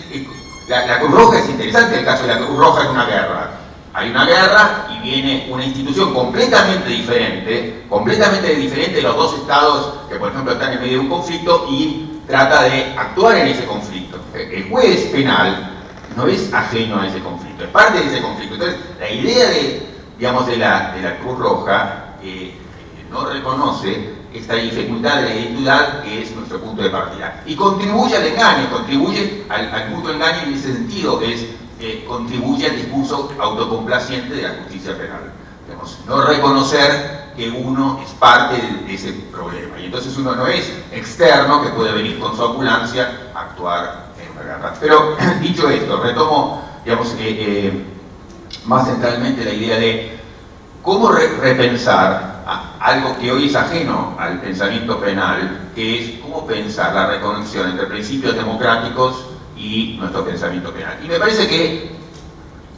la Cruz Roja. Es interesante el caso de la Cruz Roja en una guerra. Hay una guerra y viene una institución completamente diferente de los dos estados que, por ejemplo, están en medio de un conflicto y trata de actuar en ese conflicto. El juez penal no es ajeno a ese conflicto, es parte de ese conflicto. Entonces, la idea de la Cruz Roja no reconoce esta dificultad de la identidad, que es nuestro punto de partida. Y contribuye al engaño, contribuye al mutuo engaño, en ese sentido contribuye al discurso autocomplaciente de la justicia penal. Digamos, no reconocer que uno es parte de ese problema. Y entonces uno no es externo que puede venir con su ambulancia a actuar en una guerra. Pero, dicho esto, retomo, digamos, más centralmente la idea de cómo repensar algo que hoy es ajeno al pensamiento penal, que es cómo pensar la reconexión entre principios democráticos y nuestro pensamiento penal. Y me parece que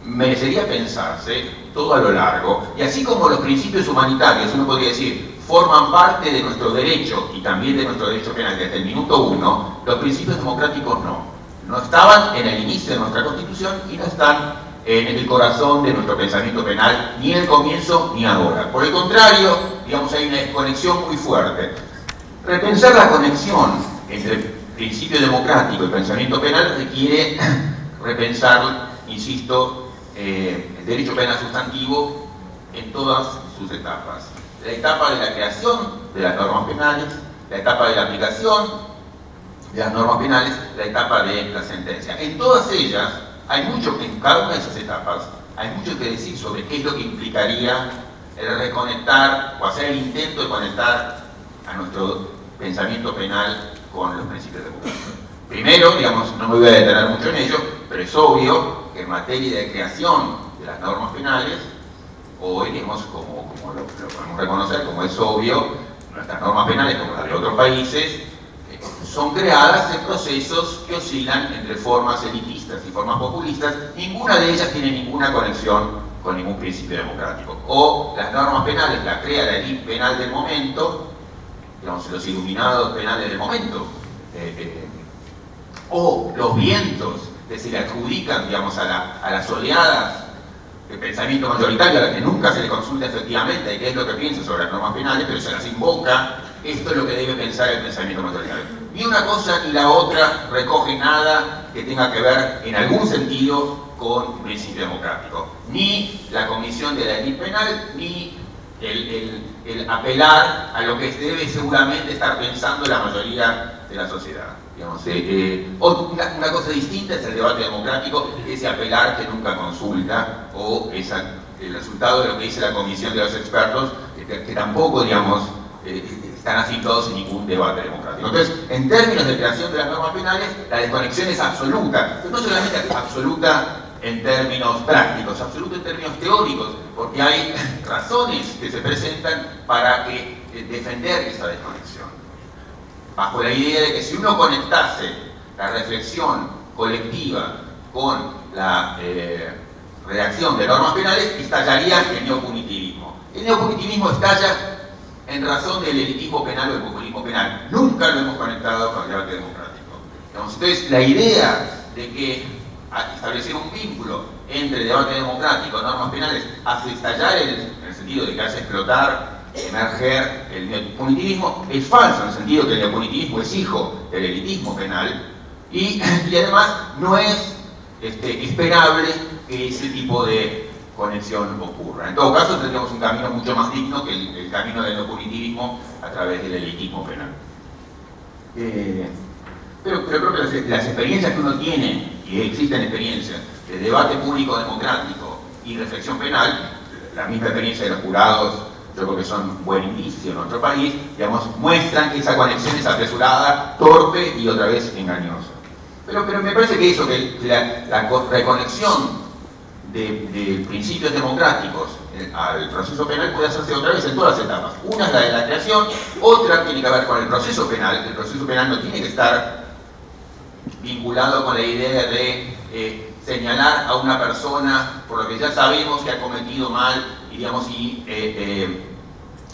merecería pensarse todo a lo largo, y así como los principios humanitarios, uno podría decir, forman parte de nuestro derecho y también de nuestro derecho penal desde el minuto uno, los principios democráticos no estaban en el inicio de nuestra Constitución y no están en el corazón de nuestro pensamiento penal, ni en el comienzo ni ahora. Por el contrario, digamos, hay una desconexión muy fuerte. Repensar la conexión entre el principio democrático y el pensamiento penal requiere repensar, insisto, el derecho penal sustantivo en todas sus etapas. La etapa de la creación de las normas penales, la etapa de la aplicación de las normas penales, la etapa de la sentencia. En todas ellas, hay mucho, en cada una de esas etapas, hay mucho que decir sobre qué es lo que implicaría el reconectar o hacer el intento de conectar a nuestro pensamiento penal con los principios democráticos. Primero, digamos, no me voy a detener mucho en ello, pero es obvio que en materia de creación de las normas penales, hoy, digamos, como lo podemos reconocer, como es obvio, nuestras normas penales, como las de otros países, son creadas en procesos que oscilan entre formas elitistas y formas populistas. Ninguna de ellas tiene ninguna conexión con ningún principio democrático. O las normas penales las crea la élite penal del momento, digamos, los iluminados penales del momento, o los vientos que se le adjudican, digamos, a las oleadas de pensamiento mayoritario, a las que nunca se le consulta efectivamente de qué es lo que piensa sobre las normas penales, pero se las invoca. Esto es lo que debe pensar el pensamiento mayoritario. Ni una cosa ni la otra recoge nada que tenga que ver, en algún sentido, con un principio democrático. Ni la comisión de la élite penal, ni el apelar a lo que debe seguramente estar pensando la mayoría de la sociedad. Digamos, una cosa distinta es el debate democrático, ese apelar que nunca consulta, o el resultado de lo que dice la comisión de los expertos, que tampoco, digamos, están afincados en ningún debate democrático. Entonces, en términos de creación de las normas penales, la desconexión es absoluta, pero no solamente absoluta en términos prácticos, absoluta en términos teóricos, porque hay razones que se presentan para defender esa desconexión. Bajo la idea de que si uno conectase la reflexión colectiva con la redacción de normas penales, estallaría el neopunitivismo. El neopunitivismo estalla en razón del elitismo penal o del populismo penal. Nunca lo hemos conectado con el debate democrático. Entonces, la idea de que establecer un vínculo entre debate democrático y normas penales hace estallar, en el sentido de que hace explotar, emerger el neopunitivismo, es falso, en el sentido que el neopunitivismo es hijo del elitismo penal y además no es esperable que ese tipo de conexión ocurra. En todo caso, tendríamos un camino mucho más digno que el camino del neopunitivismo a través del elitismo penal. Pero creo que las experiencias que uno tiene, y existen experiencias de debate público democrático y reflexión penal, la misma experiencia de los jurados, yo creo que son un buen indicio en nuestro país, digamos, muestran que esa conexión es apresurada, torpe y otra vez engañosa. Pero me parece que eso, que la reconexión de principios democráticos al proceso penal puede hacerse otra vez en todas las etapas. Una es la de la creación, otra tiene que ver con el proceso penal. El proceso penal no tiene que estar vinculado con la idea de señalar a una persona por lo que ya sabemos que ha cometido mal, digamos, y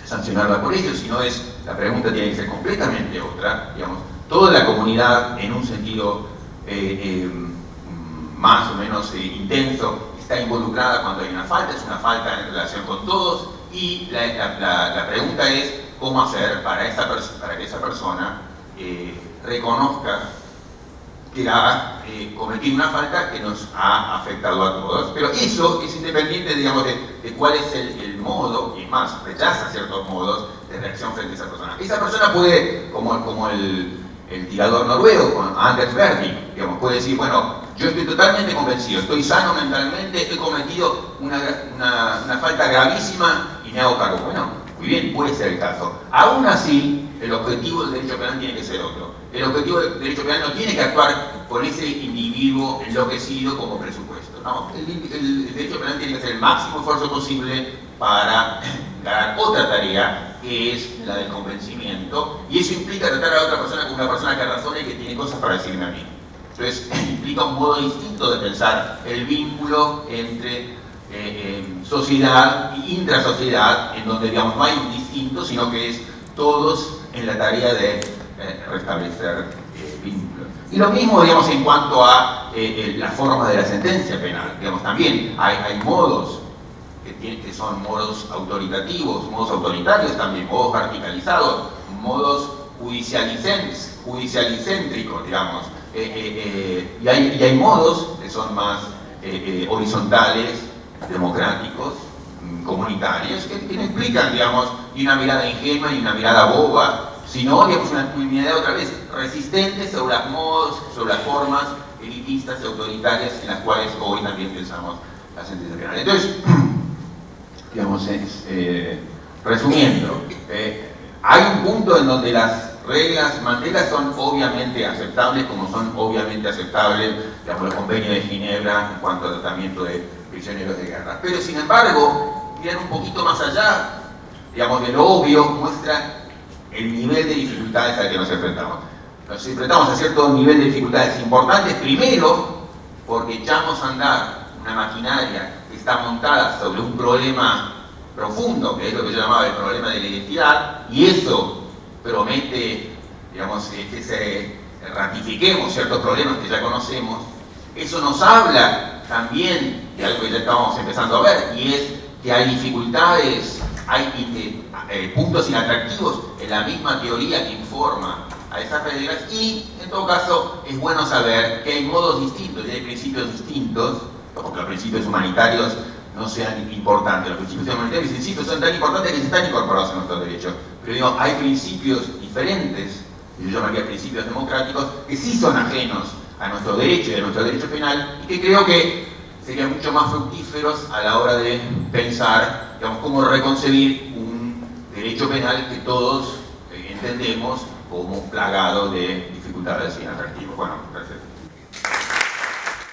sancionarla por ello, sino la pregunta tiene que ser completamente otra, digamos, toda la comunidad en un sentido más o menos intenso está involucrada cuando hay una falta, es una falta en relación con todos, y la pregunta es cómo hacer para que esa persona reconozca que ha cometido una falta que nos ha afectado a todos, pero eso es independiente, digamos, de cuál es el modo, y más, rechaza ciertos modos de reacción frente a esa persona. Esa persona puede, como el tirador noruego, con Anders Behring, digamos, puede decir, bueno, yo estoy totalmente convencido, estoy sano mentalmente, he cometido una falta gravísima y me hago cargo. Bueno, muy bien, puede ser el caso. Aún así, el objetivo del derecho penal tiene que ser otro. El objetivo del derecho penal no tiene que actuar con ese individuo enloquecido como presupuesto. No, el derecho penal tiene que hacer el máximo esfuerzo posible para ganar otra tarea, que es la del convencimiento, y eso implica tratar a la otra persona como una persona que razona y que tiene cosas para decirme a mí. Entonces, implica un modo distinto de pensar el vínculo entre sociedad e intrasociedad, en donde, digamos, no hay un distinto, sino que es todos en la tarea de restablecer vínculos. Y lo mismo, digamos, en cuanto a las formas de la sentencia penal. Digamos, también hay modos que son modos autoritativos, modos autoritarios también, modos verticalizados, modos judicialicéntricos, digamos. Y hay modos que son más horizontales, democráticos, comunitarios, que no implican, digamos, ni una mirada ingenua ni una mirada boba, sino, digamos, una mirada otra vez resistente sobre los modos, sobre las formas elitistas y autoritarias en las cuales hoy también pensamos la sentencia penal. Entonces, digamos, resumiendo, hay un punto en donde las reglas Mandela son obviamente aceptables, como son obviamente aceptables, digamos, los convenios de Ginebra en cuanto al tratamiento de prisioneros de guerra. Pero sin embargo, miran un poquito más allá, digamos, de lo obvio, muestra el nivel de dificultades al que nos enfrentamos. Nos enfrentamos a cierto nivel de dificultades importantes, primero, porque echamos a andar una maquinaria que está montada sobre un problema profundo, que es lo que yo llamaba el problema de la identidad, y eso promete, digamos, que se ratifiquemos ciertos problemas que ya conocemos. Eso nos habla también de algo que ya estamos empezando a ver, y es que hay dificultades, hay puntos inatractivos en la misma teoría que informa a esas reglas, y en todo caso es bueno saber que hay modos distintos y hay principios distintos, porque los principios humanitarios no sean importantes. Los principios humanitarios, insisto, son tan importantes que se están incorporados en nuestros derechos. Pero digo, hay principios diferentes, y yo llamaría principios democráticos, que sí son ajenos a nuestro derecho y a nuestro derecho penal, y que creo que serían mucho más fructíferos a la hora de pensar, digamos, cómo reconcebir un derecho penal que todos entendemos como plagado de dificultades inatractivas. Bueno, gracias.